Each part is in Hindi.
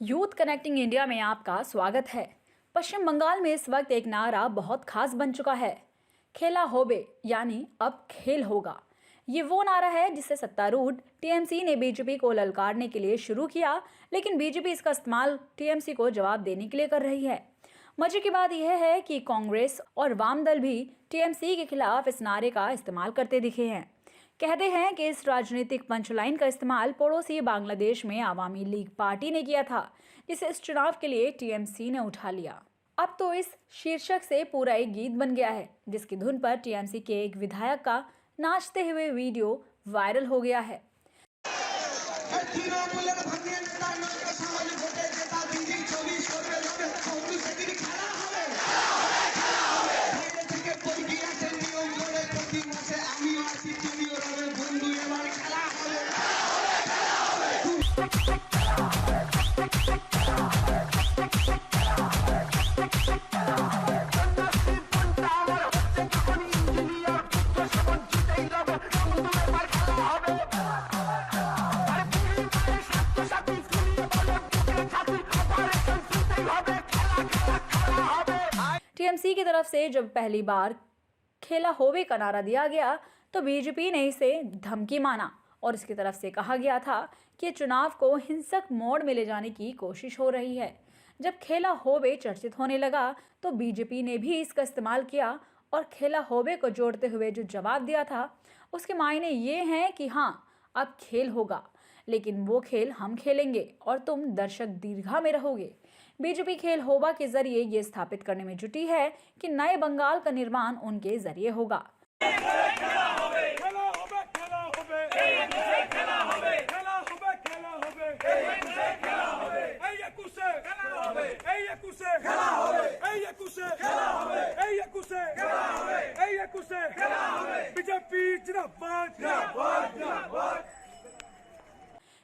यूथ कनेक्टिंग इंडिया में आपका स्वागत है। पश्चिम बंगाल में इस वक्त एक नारा बहुत खास बन चुका है। खेला होबे यानी अब खेल होगा। ये वो नारा है जिसे सत्तारूढ़ टीएमसी ने बीजेपी को ललकारने के लिए शुरू किया, लेकिन बीजेपी इसका इस्तेमाल टीएमसी को जवाब देने के लिए कर रही है। मजे की बात यह है कि कांग्रेस और वाम दल भी टीएमसी के खिलाफ इस नारे का इस्तेमाल करते दिखे हैं। कहते हैं कि इस राजनीतिक पंचलाइन का इस्तेमाल पड़ोसी बांग्लादेश में आवामी लीग पार्टी ने किया था, जिसे इस चुनाव के लिए टीएमसी ने उठा लिया। अब तो इस शीर्षक से पूरा एक गीत बन गया है, जिसकी धुन पर टीएमसी के एक विधायक का नाचते हुए वीडियो वायरल हो गया है। टीएमसी की तरफ से जब पहली बार खेला होवे का नारा दिया गया तो बीजेपी ने इसे धमकी माना और इसकी तरफ से कहा गया था कि चुनाव को हिंसक मोड़ में ले जाने की कोशिश हो रही है। जब खेला होवे चर्चित होने लगा तो बीजेपी ने भी इसका इस्तेमाल किया और खेला होवे को जोड़ते हुए जो जवाब दिया था उसके मायने ये हैं कि हाँ, अब खेल होगा, लेकिन वो खेल हम खेलेंगे और तुम दर्शक दीर्घा में रहोगे। बीजेपी खेल होबा के जरिए ये स्थापित करने में जुटी है कि नए बंगाल का निर्माण उनके जरिए होगा।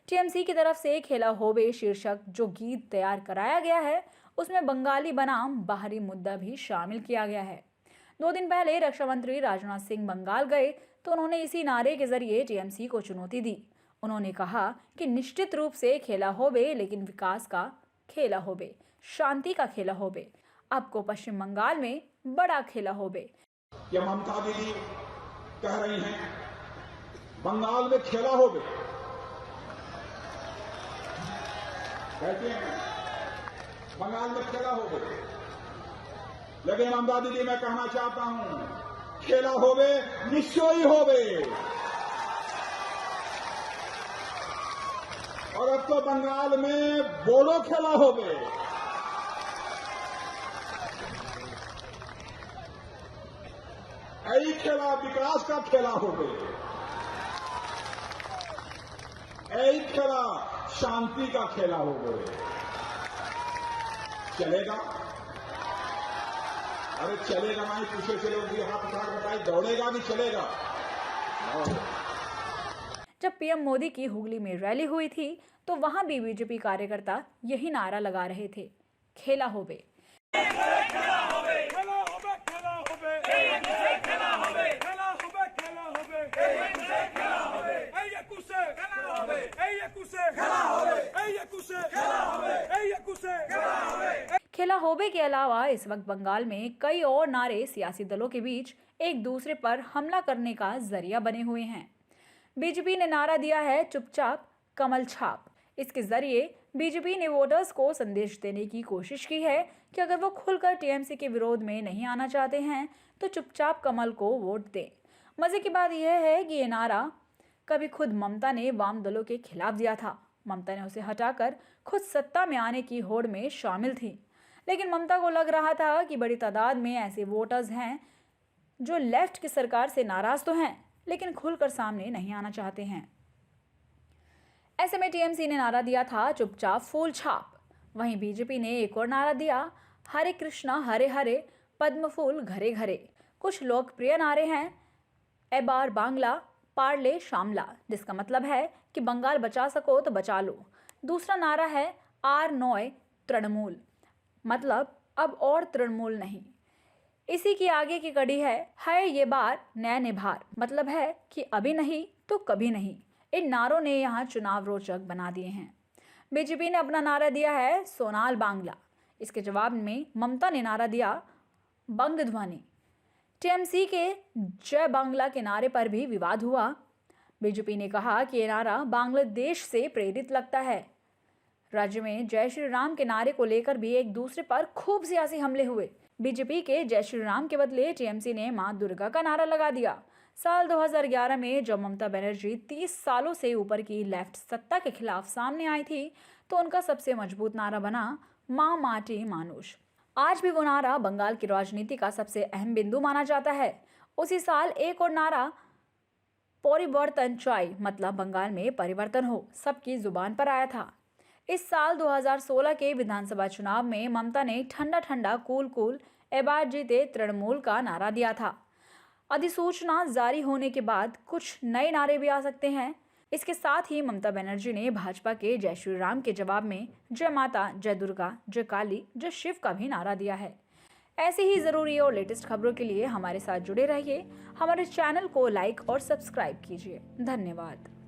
टीएमसी की तरफ से खेला होबे शीर्षक जो गीत तैयार कराया गया है उसमें बंगाली बनाम बाहरी मुद्दा भी शामिल किया गया है। 2 दिन पहले रक्षा मंत्री राजनाथ सिंह बंगाल गए तो उन्होंने इसी नारे के जरिए टीएमसी को चुनौती दी। उन्होंने कहा कि निश्चित रूप से खेला होबे, लेकिन विकास का खेला होबे, शांति का खेला होबे। आपको पश्चिम बंगाल में बड़ा खेला होबे। ममता दीदी कह रही हैं बंगाल में खेला होबे, कहते हैं बंगाल में खेला होबे, लेकिन ममता दीदी मैं कहना चाहता हूं खेला होबे निश्चय ही होबे। और अब तो बंगाल में बोलो खेला होबे। यही खेला विकास का खेला होबे, यही खेला शांति का खेला होबे। चलेगा? अरे चलेगा नहीं, पूछे चलोगी, हाथ उठा कर बताइए, दौड़ेगा भी चलेगा। जब पीएम मोदी की हुगली में रैली हुई थी तो वहां भी बीजेपी कार्यकर्ता यही नारा लगा रहे थे, खेला होबे। खेला होबे के अलावा इस वक्त बंगाल में कई और नारे सियासी दलों के बीच एक दूसरे पर हमला करने का जरिया बने हुए हैं। बीजेपी ने नारा दिया है चुपचाप कमल छाप। इसके जरिए बीजेपी ने वोटर्स को संदेश देने की कोशिश की है कि अगर वो खुलकर टीएमसी के विरोध में नहीं आना चाहते हैं तो चुपचाप कमल को वोट दें। मजे की बात यह है कि ये नारा कभी खुद ममता ने वाम दलों के खिलाफ दिया था। ममता ने उसे हटाकर खुद सत्ता में आने की होड़ में शामिल थी, लेकिन ममता को लग रहा था कि बड़ी तादाद में ऐसे वोटर्स हैं जो लेफ्ट की सरकार से नाराज तो हैं, लेकिन खुलकर सामने नहीं आना चाहते हैं। ऐसे में टीएमसी ने नारा दिया था चुपचाप फूल छाप। वहीं बीजेपी ने एक और नारा दिया हरे कृष्णा हरे हरे पद्म फूल घरे घरे। कुछ लोकप्रिय नारे हैं ए बार बांग्ला पार्ले शामला, जिसका मतलब है कि बंगाल बचा सको तो बचा लो। दूसरा नारा है आर नोय तृणमूल, मतलब अब और तृणमूल नहीं। इसी की आगे की कड़ी है ये बार नया निभार, मतलब है कि अभी नहीं तो कभी नहीं। इन नारों ने यहाँ चुनाव रोचक बना दिए हैं। बीजेपी ने अपना नारा दिया है सोनाल बांग्ला। इसके जवाब में ममता ने नारा दिया बंग ध्वनि। टीएमसी के जय बांग्ला के नारे पर भी विवाद हुआ। बीजेपी ने कहा कि ये नारा बांग्लादेश से प्रेरित लगता है। राज्य में जय श्री राम के नारे को लेकर भी एक दूसरे पर खूब सियासी हमले हुए। बीजेपी के जय श्री राम के बदले टीएमसी ने मां दुर्गा का नारा लगा दिया। साल 2011 में जब ममता बनर्जी 30 सालों से ऊपर की लेफ्ट सत्ता के खिलाफ सामने आई थी तो उनका सबसे मजबूत नारा बना मां माटी मानुष। आज भी वो नारा बंगाल की राजनीति का सबसे अहम बिंदु माना जाता है। उसी साल एक और नारा परिवर्तन चाय मतलब बंगाल में परिवर्तन हो सबकी जुबान पर आया था। इस साल 2016 के विधानसभा चुनाव में ममता ने ठंडा ठंडा कूल कूल एबार जीते तृणमूल का नारा दिया था। अधिसूचना जारी होने के बाद कुछ नए नारे भी आ सकते हैं। इसके साथ ही ममता बनर्जी ने भाजपा के जय श्री राम के जवाब में जय माता, जय दुर्गा, जय काली, जय शिव का भी नारा दिया है। ऐसी ही जरूरी और लेटेस्ट खबरों के लिए हमारे साथ जुड़े रहिए। हमारे चैनल को लाइक और सब्सक्राइब कीजिए। धन्यवाद।